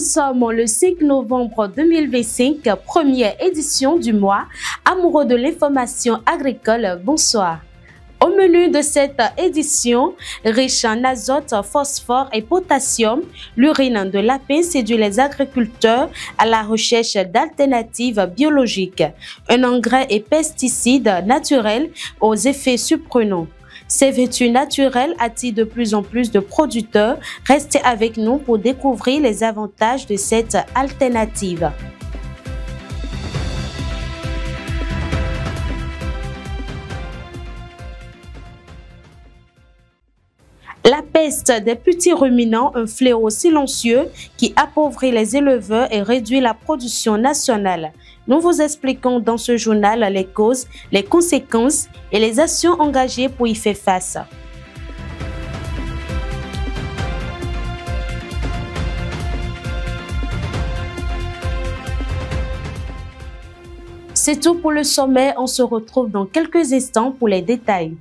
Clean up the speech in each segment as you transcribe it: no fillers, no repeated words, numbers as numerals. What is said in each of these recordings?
sommes le 5 novembre 2025, première édition du mois. Amoureux de l'information agricole, bonsoir. Au menu de cette édition, riche en azote, phosphore et potassium, l'urine de lapin séduit les agriculteurs à la recherche d'alternatives biologiques. Un engrais et pesticide naturels aux effets surprenants. Ces vertus naturelles attirent de plus en plus de producteurs. Restez avec nous pour découvrir les avantages de cette alternative. La peste des petits ruminants, un fléau silencieux qui appauvrit les éleveurs et réduit la production nationale. Nous vous expliquons dans ce journal les causes, les conséquences et les actions engagées pour y faire face. C'est tout pour le sommet, on se retrouve dans quelques instants pour les détails.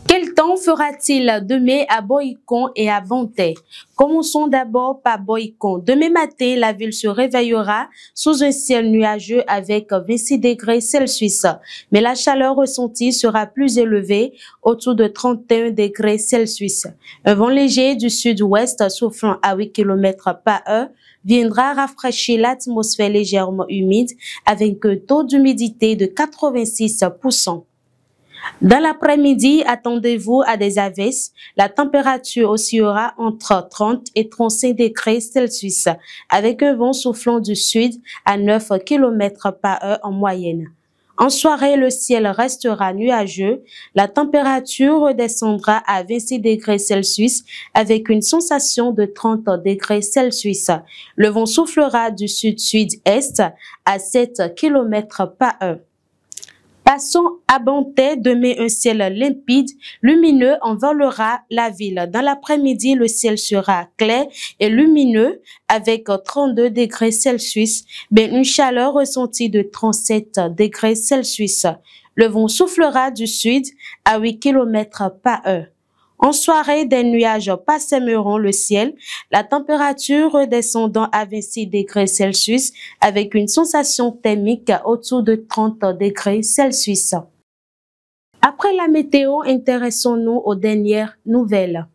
Quel temps fera-t-il demain à Boycon et à Vantais? Commençons d'abord par Boycon. Demain matin, la ville se réveillera sous un ciel nuageux avec 26 degrés Celsius. Mais la chaleur ressentie sera plus élevée, autour de 31 degrés Celsius. Un vent léger du sud-ouest soufflant à 8 km par heure viendra rafraîchir l'atmosphère légèrement humide avec un taux d'humidité de 86%. Dans l'après-midi, attendez-vous à des averses. La température oscillera entre 30 et 35 degrés Celsius, avec un vent soufflant du sud à 9 km par heure en moyenne. En soirée, le ciel restera nuageux. La température redescendra à 26 degrés Celsius avec une sensation de 30 degrés Celsius. Le vent soufflera du sud-sud-est à 7 km par heure. Passons à Vantais. Demain, un ciel limpide, lumineux envolera la ville. Dans l'après-midi, le ciel sera clair et lumineux avec 32 degrés Celsius, mais une chaleur ressentie de 37 degrés Celsius. Le vent soufflera du sud à 8 km par heure. En soirée, des nuages parsèmeront le ciel, la température redescendant à 26 degrés Celsius avec une sensation thermique autour de 30 degrés Celsius. Après la météo, intéressons-nous aux dernières nouvelles.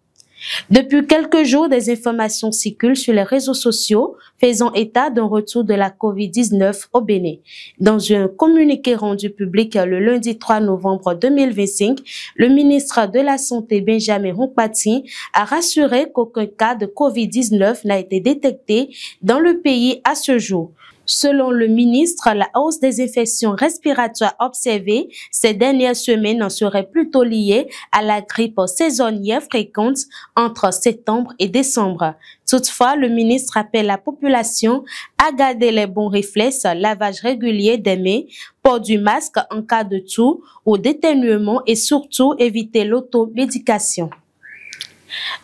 Depuis quelques jours, des informations circulent sur les réseaux sociaux faisant état d'un retour de la COVID-19 au Bénin. Dans un communiqué rendu public le lundi 3 novembre 2025, le ministre de la Santé Benjamin Hunkpating a rassuré qu'aucun cas de COVID-19 n'a été détecté dans le pays à ce jour. Selon le ministre, la hausse des infections respiratoires observées ces dernières semaines serait plutôt liée à la grippe saisonnière fréquente entre septembre et décembre. Toutefois, le ministre appelle la population à garder les bons réflexes, lavage régulier des mains, port du masque en cas de toux ou d'éternuement et surtout éviter l'automédication.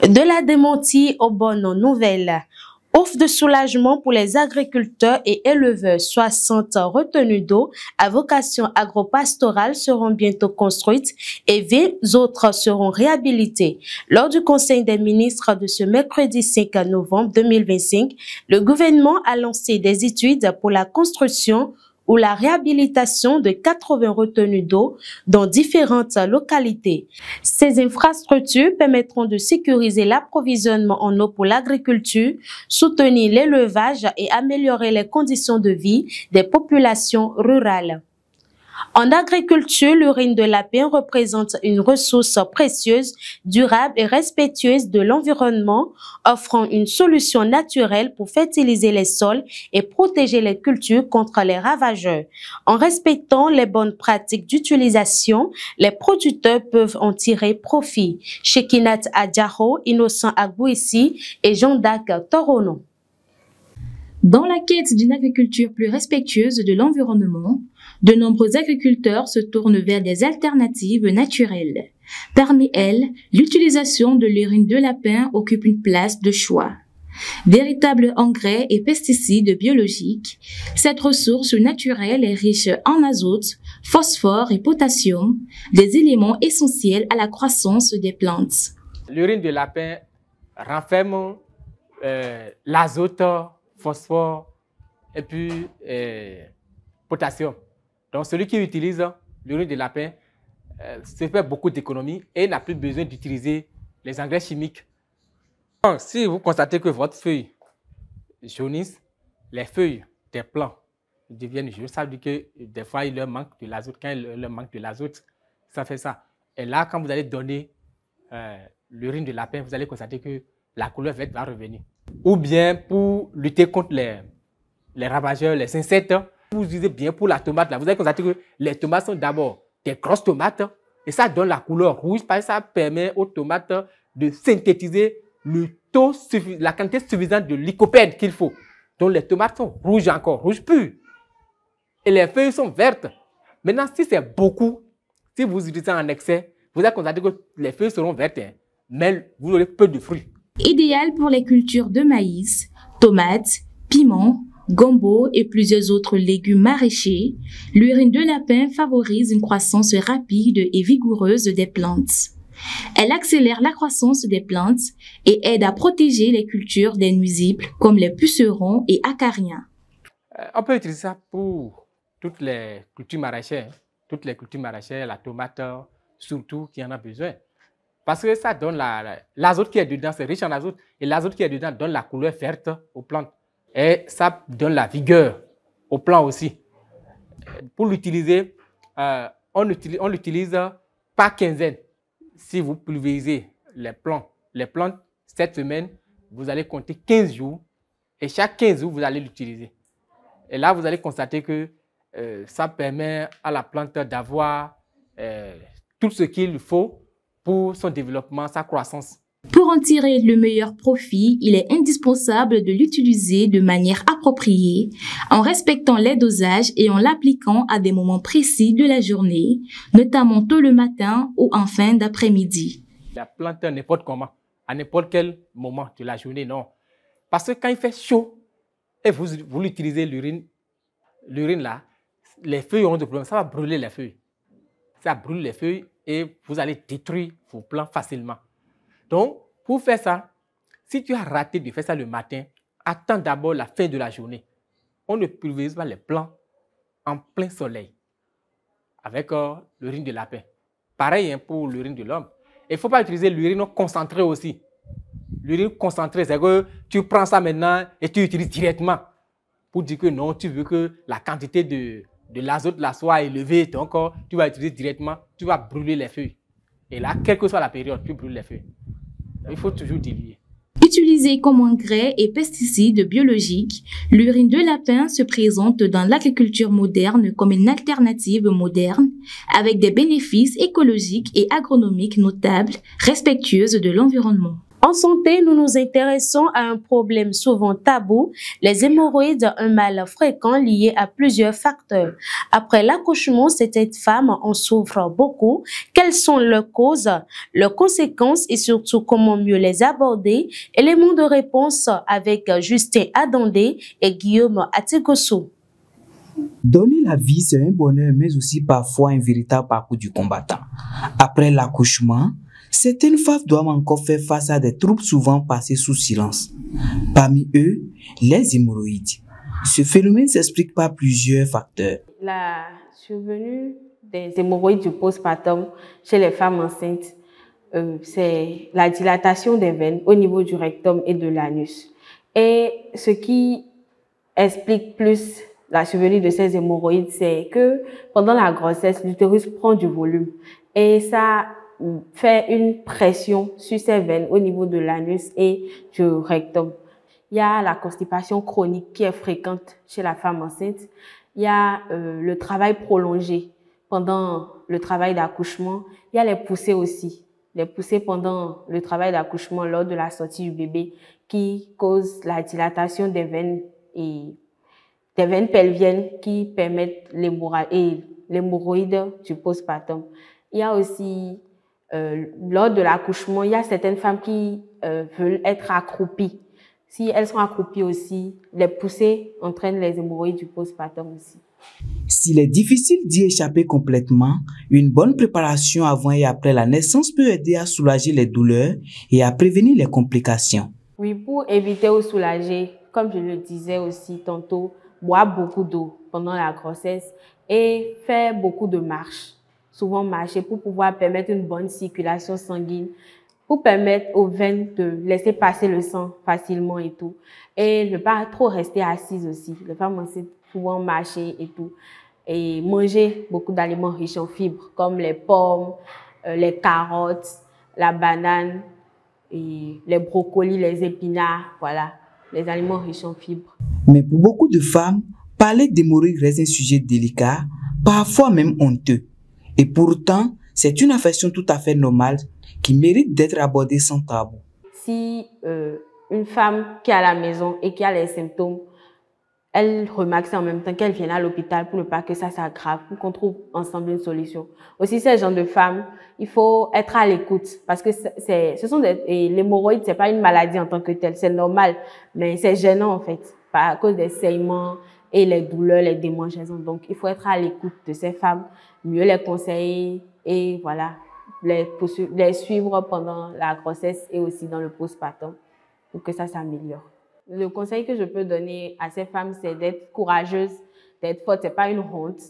De la démentie aux bonnes nouvelles. Offre de soulagement pour les agriculteurs et éleveurs. 60 retenues d'eau à vocation agro-pastorale seront bientôt construites et 20 autres seront réhabilitées. Lors du Conseil des ministres de ce mercredi 5 novembre 2025, le gouvernement a lancé des études pour la construction ou la réhabilitation de 80 retenues d'eau dans différentes localités. Ces infrastructures permettront de sécuriser l'approvisionnement en eau pour l'agriculture, soutenir l'élevage et améliorer les conditions de vie des populations rurales. En agriculture, l'urine de lapin représente une ressource précieuse, durable et respectueuse de l'environnement, offrant une solution naturelle pour fertiliser les sols et protéger les cultures contre les ravageurs. En respectant les bonnes pratiques d'utilisation, les producteurs peuvent en tirer profit. Shekinat Adjaro, Innocent Agbouissi et Jean-Dac Torono. Dans la quête d'une agriculture plus respectueuse de l'environnement, de nombreux agriculteurs se tournent vers des alternatives naturelles. Parmi elles, l'utilisation de l'urine de lapin occupe une place de choix. Véritable engrais et pesticides biologiques, cette ressource naturelle est riche en azote, phosphore et potassium, des éléments essentiels à la croissance des plantes. L'urine de lapin renferme l'azote, phosphore et puis potassium. Donc celui qui utilise l'urine de lapin se fait beaucoup d'économies et n'a plus besoin d'utiliser les engrais chimiques. Donc, si vous constatez que votre feuille jaunisse, les feuilles des plants deviennent jaunes, ça veut dire que des fois il leur manque de l'azote. Quand il leur manque de l'azote, ça fait ça. Et là, quand vous allez donner l'urine de lapin, vous allez constater que la couleur verte va revenir. Ou bien pour lutter contre les ravageurs, les insectes, vous utilisez bien pour la tomate. Là, vous allez constater que les tomates sont d'abord des grosses tomates et ça donne la couleur rouge parce que ça permet aux tomates de synthétiser la quantité suffisante de lycopène qu'il faut. Donc les tomates sont rouges encore, rouges pures. Et les feuilles sont vertes. Maintenant, si c'est beaucoup, si vous utilisez en excès, vous allez constater que les feuilles seront vertes, mais vous aurez peu de fruits. Idéal pour les cultures de maïs, tomates, piments, gombo et plusieurs autres légumes maraîchers, l'urine de lapin favorise une croissance rapide et vigoureuse des plantes. Elle accélère la croissance des plantes et aide à protéger les cultures des nuisibles comme les pucerons et acariens. On peut utiliser ça pour toutes les cultures maraîchères. Toutes les cultures maraîchères, la tomate surtout qui en a besoin. Parce que ça donne l'azote qui est dedans, c'est riche en azote. Et l'azote qui est dedans donne la couleur verte aux plantes. Et ça donne la vigueur aux plants aussi. Pour l'utiliser, on l'utilise par quinzaine. Si vous pulvérisez les plantes, cette semaine, vous allez compter 15 jours. Et chaque 15 jours, vous allez l'utiliser. Et là, vous allez constater que ça permet à la plante d'avoir tout ce qu'il faut pour son développement, sa croissance. Pour en tirer le meilleur profit, il est indispensable de l'utiliser de manière appropriée, en respectant les dosages et en l'appliquant à des moments précis de la journée, notamment tôt le matin ou en fin d'après-midi. La plante n'importe comment, à n'importe quel moment de la journée, non. Parce que quand il fait chaud et vous l'utilisez l'urine là, les feuilles auront des problèmes, ça va brûler les feuilles. Ça brûle les feuilles et vous allez détruire vos plants facilement. Donc, pour faire ça, si tu as raté de faire ça le matin, attends d'abord la fin de la journée. On ne pulvérise pas les plants en plein soleil avec l'urine de lapin. Pareil pour l'urine de l'homme. Il ne faut pas utiliser l'urine concentrée aussi. L'urine concentrée, c'est que tu prends ça maintenant et tu utilises directement. Pour dire que non, tu veux que la quantité de l'azote là soit élevée, donc tu vas utiliser directement, tu vas brûler les feuilles. Et là, quelle que soit la période, tu brûles les feuilles. Il faut toujours diluer. Utilisée comme engrais et pesticide biologique, l'urine de lapin se présente dans l'agriculture moderne comme une alternative moderne avec des bénéfices écologiques et agronomiques notables, respectueuses de l'environnement. En santé, nous nous intéressons à un problème souvent tabou, les hémorroïdes, un mal fréquent lié à plusieurs facteurs. Après l'accouchement, certaines femmes en souffrent beaucoup. Quelles sont leurs causes, leurs conséquences et surtout comment mieux les aborder? Éléments de réponse avec Justin Adandé et Guillaume Atigossou. Donner la vie, c'est un bonheur, mais aussi parfois un véritable parcours du combattant. Après l'accouchement, certaines femmes doivent encore faire face à des troubles souvent passés sous silence. Parmi eux, les hémorroïdes. Ce phénomène s'explique par plusieurs facteurs. La survenue des hémorroïdes du postpartum chez les femmes enceintes, c'est la dilatation des veines au niveau du rectum et de l'anus. Et ce qui explique plus la survenue de ces hémorroïdes, c'est que pendant la grossesse, l'utérus prend du volume et ça fait une pression sur ces veines au niveau de l'anus et du rectum. Il y a la constipation chronique qui est fréquente chez la femme enceinte. Il y a le travail prolongé pendant le travail d'accouchement. Il y a les poussées aussi. Les poussées pendant le travail d'accouchement lors de la sortie du bébé qui causent la dilatation des veines et des veines pelviennes qui permettent l'hémorroïde du postpartum. Il y a aussi lors de l'accouchement, il y a certaines femmes qui veulent être accroupies. Si elles sont accroupies aussi, les poussées entraînent les hémorroïdes du postpartum aussi. S'il est difficile d'y échapper complètement, une bonne préparation avant et après la naissance peut aider à soulager les douleurs et à prévenir les complications. Oui, pour éviter ou soulager, comme je le disais aussi tantôt, boire beaucoup d'eau pendant la grossesse et faire beaucoup de marches. Souvent marcher pour pouvoir permettre une bonne circulation sanguine, pour permettre aux veines de laisser passer le sang facilement et tout. Et ne pas trop rester assise aussi. Les femmes enceintes souvent marcher et tout. Et manger beaucoup d'aliments riches en fibres, comme les pommes, les carottes, la banane, et les brocolis, les épinards, voilà, les aliments riches en fibres. Mais pour beaucoup de femmes, parler d'hémorroïdes reste un sujet délicat, parfois même honteux. Et pourtant, c'est une affection tout à fait normale qui mérite d'être abordée sans tabou. Si une femme qui est à la maison et qui a les symptômes, elle remarque ça en même temps qu'elle vient à l'hôpital pour ne pas que ça s'aggrave, pour qu'on trouve ensemble une solution. Aussi, ces gens de femmes, il faut être à l'écoute parce que l'hémorroïde, c'est pas une maladie en tant que telle, c'est normal, mais c'est gênant en fait, à cause des saignements et les douleurs, les démangeaisons. Donc, il faut être à l'écoute de ces femmes, mieux les conseiller et voilà, les suivre pendant la grossesse et aussi dans le postpartum pour que ça s'améliore. Le conseil que je peux donner à ces femmes, c'est d'être courageuse, d'être forte. C'est pas une honte.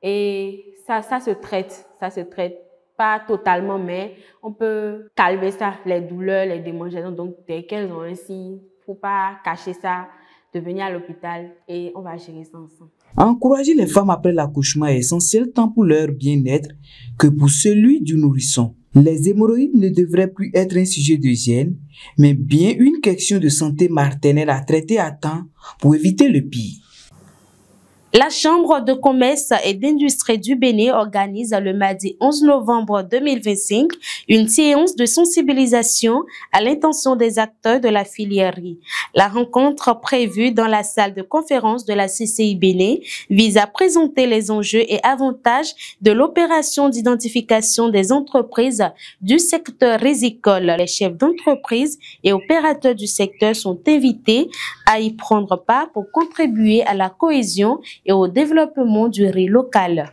Et ça se traite. Ça se traite pas totalement, mais on peut calmer ça, les douleurs, les démangeaisons. Donc, dès qu'elles ont un signe, faut pas cacher ça, de venir à l'hôpital et on va gérer ça ensemble. Encourager les femmes après l'accouchement est essentiel tant pour leur bien-être que pour celui du nourrisson. Les hémorroïdes ne devraient plus être un sujet d'hygiène, mais bien une question de santé maternelle à traiter à temps pour éviter le pire. La Chambre de commerce et d'industrie du Bénin organise le mardi 11 novembre 2025 une séance de sensibilisation à l'intention des acteurs de la filière riz. La rencontre prévue dans la salle de conférence de la CCI Bénin vise à présenter les enjeux et avantages de l'opération d'identification des entreprises du secteur rizicole. Les chefs d'entreprise et opérateurs du secteur sont invités à y prendre part pour contribuer à la cohésion et au développement du riz local.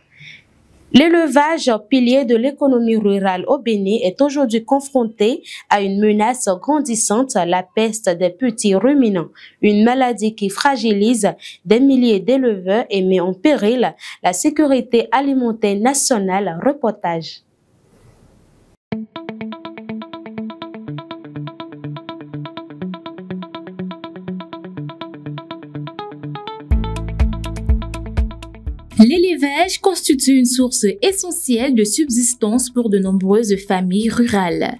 L'élevage, pilier de l'économie rurale au Bénin, est aujourd'hui confronté à une menace grandissante, la peste des petits ruminants, une maladie qui fragilise des milliers d'éleveurs et met en péril la sécurité alimentaire nationale. Reportage. L'élevage constitue une source essentielle de subsistance pour de nombreuses familles rurales.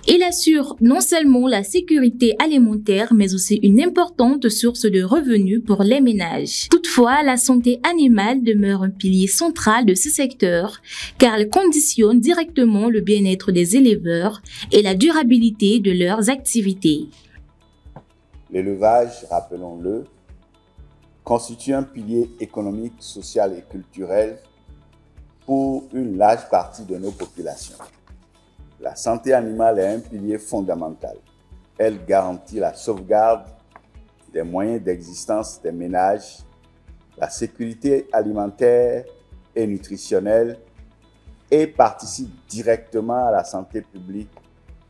Il assure non seulement la sécurité alimentaire, mais aussi une importante source de revenus pour les ménages. Toutefois, la santé animale demeure un pilier central de ce secteur, car elle conditionne directement le bien-être des éleveurs et la durabilité de leurs activités. L'élevage, rappelons-le, constitue un pilier économique, social et culturel pour une large partie de nos populations. La santé animale est un pilier fondamental. Elle garantit la sauvegarde des moyens d'existence des ménages, la sécurité alimentaire et nutritionnelle et participe directement à la santé publique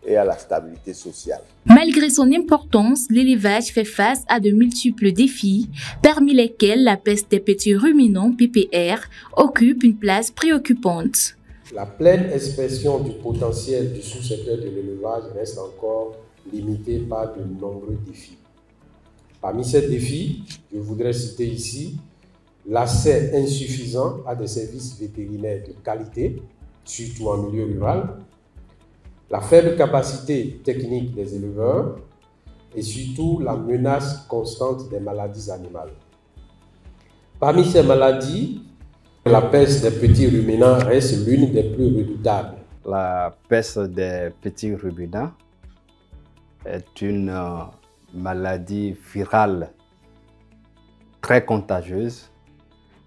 et à la stabilité sociale. Malgré son importance, l'élevage fait face à de multiples défis, parmi lesquels la peste des petits ruminants, PPR, occupe une place préoccupante. La pleine expression du potentiel du sous-secteur de l'élevage reste encore limitée par de nombreux défis. Parmi ces défis, je voudrais citer ici l'accès insuffisant à des services vétérinaires de qualité, surtout en milieu rural, la faible capacité technique des éleveurs et surtout la menace constante des maladies animales. Parmi ces maladies, la peste des petits ruminants reste l'une des plus redoutables. La peste des petits ruminants est une maladie virale très contagieuse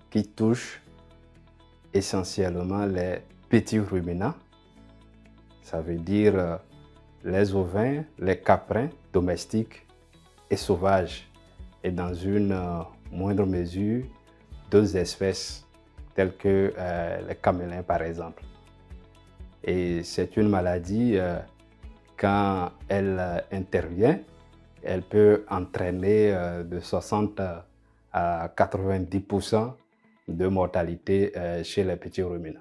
qui touche essentiellement les petits ruminants. Ça veut dire les ovins, les caprins domestiques et sauvages, et dans une moindre mesure, d'autres espèces telles que les camélins par exemple. Et c'est une maladie, quand elle intervient, elle peut entraîner de 60 à 90% de mortalité chez les petits ruminants.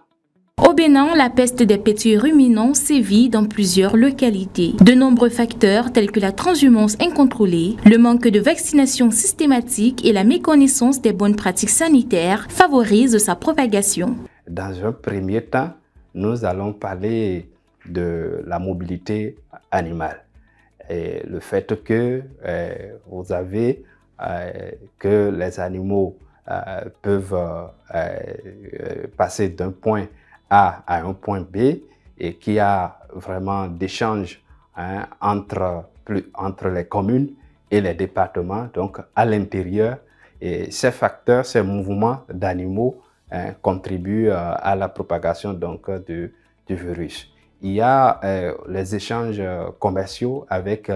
Au Bénin, la peste des petits ruminants sévit dans plusieurs localités. De nombreux facteurs tels que la transhumance incontrôlée, le manque de vaccination systématique et la méconnaissance des bonnes pratiques sanitaires favorisent sa propagation. Dans un premier temps, nous allons parler de la mobilité animale. Et le fait que vous avez que les animaux peuvent passer d'un point A à un point B et qu'il y a vraiment d'échanges entre les communes et les départements, donc à l'intérieur. Et ces facteurs, ces mouvements d'animaux contribuent à la propagation donc, du virus. Il y a les échanges commerciaux avec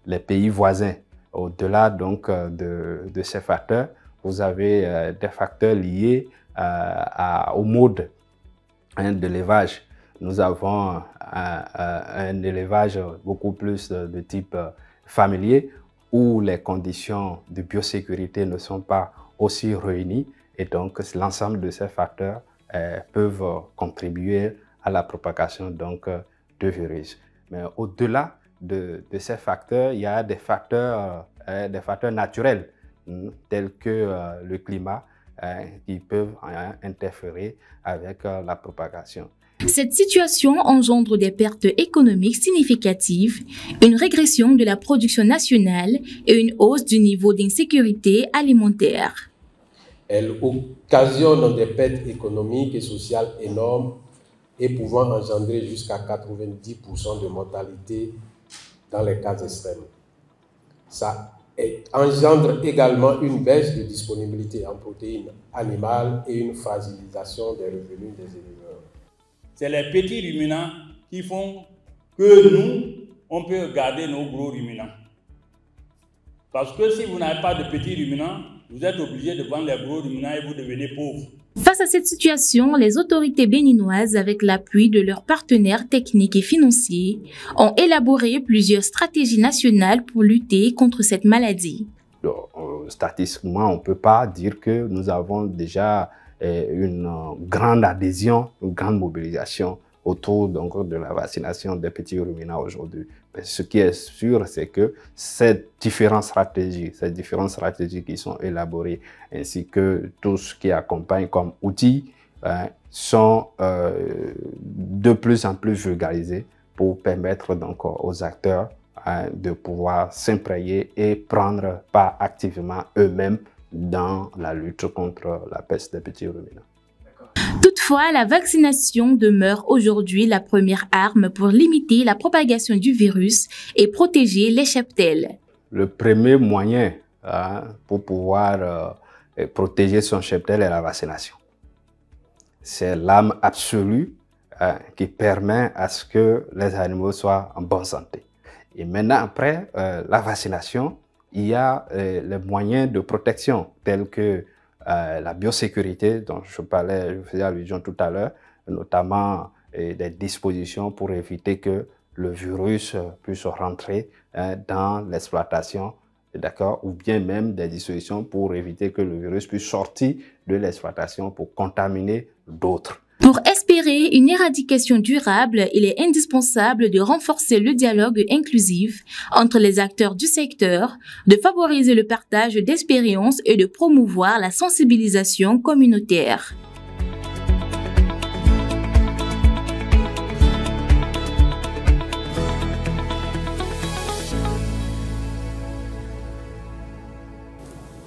les pays voisins. Au-delà donc de ces facteurs, vous avez des facteurs liés au mode de l'élevage. Nous avons un élevage beaucoup plus de type familier où les conditions de biosécurité ne sont pas aussi réunies et donc l'ensemble de ces facteurs peuvent contribuer à la propagation donc, de virus. Mais au-delà de ces facteurs, il y a des facteurs naturels tels que le climat qui peuvent interférer avec la propagation. Cette situation engendre des pertes économiques significatives, une régression de la production nationale et une hausse du niveau d'insécurité alimentaire. Elle occasionne des pertes économiques et sociales énormes et pouvant engendrer jusqu'à 90% de mortalité dans les cas extrêmes. Ça engendre également une baisse de disponibilité en protéines animales et une fragilisation des revenus des éleveurs. C'est les petits ruminants qui font que nous, on peut garder nos gros ruminants. Parce que si vous n'avez pas de petits ruminants, vous êtes obligé de vendre les gros ruminants et vous devenez pauvre. Face à cette situation, les autorités béninoises, avec l'appui de leurs partenaires techniques et financiers, ont élaboré plusieurs stratégies nationales pour lutter contre cette maladie. Statistiquement, on ne peut pas dire que nous avons déjà une grande adhésion, une grande mobilisation autour donc, de la vaccination des petits ruminants aujourd'hui. Ce qui est sûr, c'est que ces différentes stratégies qui sont élaborées, ainsi que tout ce qui accompagne comme outils, sont de plus en plus vulgarisés pour permettre donc, aux acteurs de pouvoir s'imprégner et prendre part activement eux-mêmes dans la lutte contre la peste des petits ruminants. Toutefois, la vaccination demeure aujourd'hui la première arme pour limiter la propagation du virus et protéger les cheptels. Le premier moyen pour pouvoir protéger son cheptel est la vaccination. C'est l'arme absolue qui permet à ce que les animaux soient en bonne santé. Et maintenant, après la vaccination, il y a les moyens de protection tels que la biosécurité dont je faisais allusion tout à l'heure, notamment des dispositions pour éviter que le virus puisse rentrer dans l'exploitation, d'accord, ou bien même des dispositions pour éviter que le virus puisse sortir de l'exploitation pour contaminer d'autres. Pour espérer une éradication durable, il est indispensable de renforcer le dialogue inclusif entre les acteurs du secteur, de favoriser le partage d'expériences et de promouvoir la sensibilisation communautaire.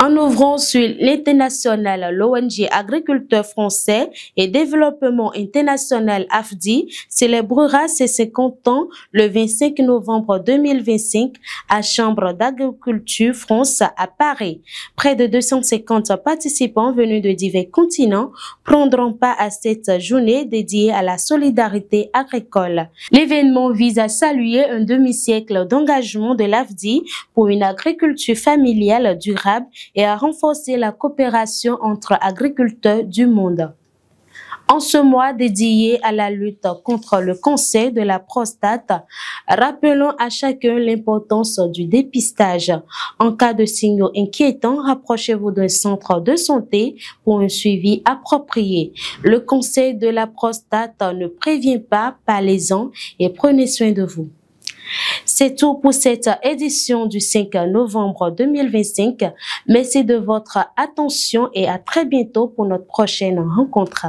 En ouvrant sur l'international, l'ONG Agriculteurs français et Développement international AFDI célébrera ses 50 ans le 25 novembre 2025 à Chambre d'agriculture France à Paris. Près de 250 participants venus de divers continents prendront part à cette journée dédiée à la solidarité agricole. L'événement vise à saluer un demi-siècle d'engagement de l'AFDI pour une agriculture familiale durable et à à renforcer la coopération entre agriculteurs du monde. En ce mois dédié à la lutte contre le cancer de la prostate, rappelons à chacun l'importance du dépistage. En cas de signaux inquiétants, rapprochez-vous d'un centre de santé pour un suivi approprié. Le cancer de la prostate ne prévient pas, parlez-en et prenez soin de vous. C'est tout pour cette édition du 5 novembre 2025. Merci de votre attention et à très bientôt pour notre prochaine rencontre.